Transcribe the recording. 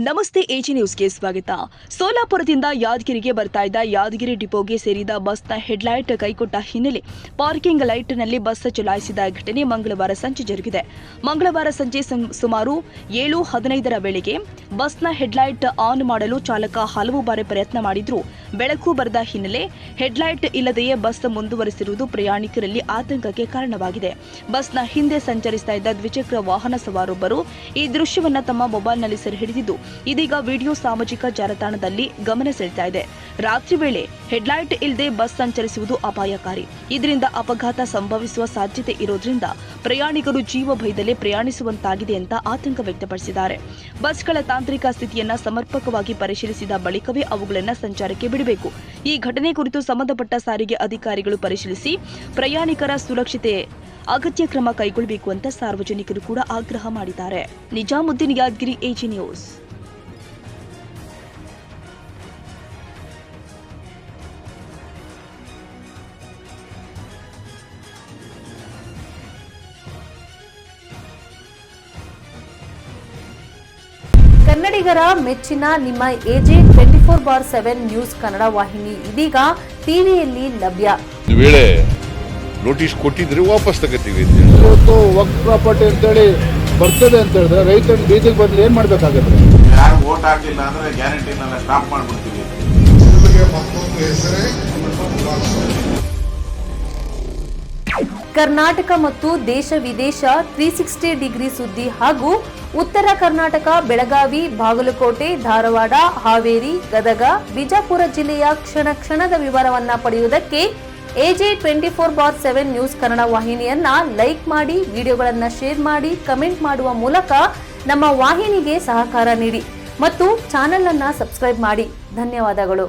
ನಮಸ್ತೆ ಎಜಿ ನ್ಯೂಸ್ಗೆ ಸ್ವಾಗತ. ಸೋಲಾಪುರದಿಂದ ಯಾದಗಿರಿಗೆ ಬರ್ತಾ ಇದ್ದ ಯಾದಗಿರಿ ಡಿಪೋಗೆ ಸೇರಿದ ಬಸ್ನ ಹೆಡ್ಲೈಟ್ ಕೈಕೊಟ್ಟ ಹಿನ್ನೆಲೆ ಪಾರ್ಕಿಂಗ್ ಲೈಟ್ನಲ್ಲಿ ಬಸ್ ಚಲಾಯಿಸಿದ ಘಟನೆ ಮಂಗಳವಾರ ಸಂಜೆ ಜರುಗಿದೆ. ಮಂಗಳವಾರ ಸಂಜೆ ಸುಮಾರು 7:15 ವೇಳೆಗೆ ಬಸ್ನ ಹೆಡ್ಲೈಟ್ ಆನ್ ಮಾಡಲು ಚಾಲಕ ಹಲವು ಬಾರಿ ಪ್ರಯತ್ನ ಮಾಡಿದ್ರೂ ಬೆಳಕು ಬರದ ಹಿನ್ನೆಲೆ ಹೆಡ್ಲೈಟ್ ಇಲ್ಲದೆಯೇ ಬಸ್ ಮುಂದುವರೆಸಿರುವುದು ಪ್ರಯಾಣಿಕರಲ್ಲಿ ಆತಂಕಕ್ಕೆ ಕಾರಣವಾಗಿದೆ. ಬಸ್ನ ಹಿಂದೆ ಸಂಚರಿಸ್ತಾ ಇದ್ದ ದ್ವಿಚಕ್ರ ವಾಹನ ಸವಾರೊಬ್ಬರು ಈ ದೃಶ್ಯವನ್ನ ತಮ್ಮ ಮೊಬೈಲ್ನಲ್ಲಿ ಸೆರೆ ಹಿಡಿದಿದ್ದು ಇದೀಗ ವಿಡಿಯೋ ಸಾಮಾಜಿಕ ಜಾಲತಾಣದಲ್ಲಿ ಗಮನ ಸೆಳೆತಾ ಇದೆ. ರಾತ್ರಿ ವೇಳೆ ಹೆಡ್ಲೈಟ್ ಇಲ್ಲದೆ ಬಸ್ ಸಂಚರಿಸುವುದು ಅಪಾಯಕಾರಿ. ಇದರಿಂದ ಅಪಘಾತ ಸಂಭವಿಸುವ ಸಾಧ್ಯತೆ ಇರೋದ್ರಿಂದ ಪ್ರಯಾಣಿಕರು ಜೀವ ಭಯದಲ್ಲೇ ಪ್ರಯಾಣಿಸುವಂತಾಗಿದೆ ಅಂತ ಆತಂಕ ವ್ಯಕ್ತಪಡಿಸಿದ್ದಾರೆ. ಬಸ್ಗಳ ತಾಂತ್ರಿಕ ಸ್ಥಿತಿಯನ್ನ ಸಮರ್ಪಕವಾಗಿ ಪರಿಶೀಲಿಸಿದ ಬಳಿಕವೇ ಅವುಗಳನ್ನು ಸಂಚಾರಕ್ಕೆ ಬಿಡಬೇಕು. ಈ ಘಟನೆ ಕುರಿತು ಸಂಬಂಧಪಟ್ಟ ಸಾರಿಗೆ ಅಧಿಕಾರಿಗಳು ಪರಿಶೀಲಿಸಿ ಪ್ರಯಾಣಿಕರ ಸುರಕ್ಷತೆ ಅಗತ್ಯ ಕ್ರಮ ಕೈಗೊಳ್ಳಬೇಕು ಅಂತ ಸಾರ್ವಜನಿಕರು ಕೂಡ ಆಗ್ರಹ ಮಾಡಿದ್ದಾರೆ. Nizamuddin, Yadgiri, AG news. ಕನ್ನಡಿಗರ ಮೆಚ್ಚಿನ ನಿಮ್ಮ ಎಜೆ 24/7 ನ್ಯೂಸ್ ಕನ್ನಡ ವಾಹಿನಿ ಇದೀಗ ಟಿವಿಯಲ್ಲಿ ಲಭ್ಯ. ವೇಳೆ ನೋಟಿಸ್ ಕೊಟ್ಟಿದ್ರೆ ವಾಪಸ್ ತಗೋತೀವಿ. ಇವತ್ತು ವಕ್ಫ್ ಪ್ರಾಪರ್ಟಿ ಅಂತೇಳಿ ಬರ್ತದೆ ಅಂತ ಹೇಳಿದ್ರೆ ರೈತರ ಬೀದಿಗೆ ಬಂದು ಏನ್ ಮಾಡ್ಬೇಕಾಗತ್ತೆ? ಯಾರು ವೋಟ್ ಹಾಕಿಲ್ಲ ಅಂದ್ರೆ ಗ್ಯಾರಂಟಿನೆಲ್ಲ ಸ್ಟಾಪ್ ಮಾಡ್ಬಿಡ್ತೀವಿ. ಕರ್ನಾಟಕ ಮತ್ತು ದೇಶ ವಿದೇಶ 360 ಡಿಗ್ರಿ ಸುದ್ದಿ ಹಾಗೂ ಉತ್ತರ ಕರ್ನಾಟಕ, ಬೆಳಗಾವಿ, ಬಾಗಲಕೋಟೆ, ಧಾರವಾಡ, ಹಾವೇರಿ, ಗದಗ, ಬಿಜಾಪುರ ಜಿಲ್ಲೆಯ ಕ್ಷಣ ಕ್ಷಣದ ವಿವರವನ್ನ ಪಡೆಯುವುದಕ್ಕೆ ಎಜೆ 24/7 ನ್ಯೂಸ್ ಕನ್ನಡ ವಾಹಿನಿಯನ್ನ ಲೈಕ್ ಮಾಡಿ, ವಿಡಿಯೋಗಳನ್ನ ಶೇರ್ ಮಾಡಿ, ಕಮೆಂಟ್ ಮಾಡುವ ಮೂಲಕ ನಮ್ಮ ವಾಹಿನಿಗೆ ಸಹಕಾರ ನೀಡಿ ಮತ್ತು ಚಾನೆಲ್ ಅನ್ನ ಸಬ್ಸ್ಕ್ರೈಬ್ ಮಾಡಿ. ಧನ್ಯವಾದಗಳು.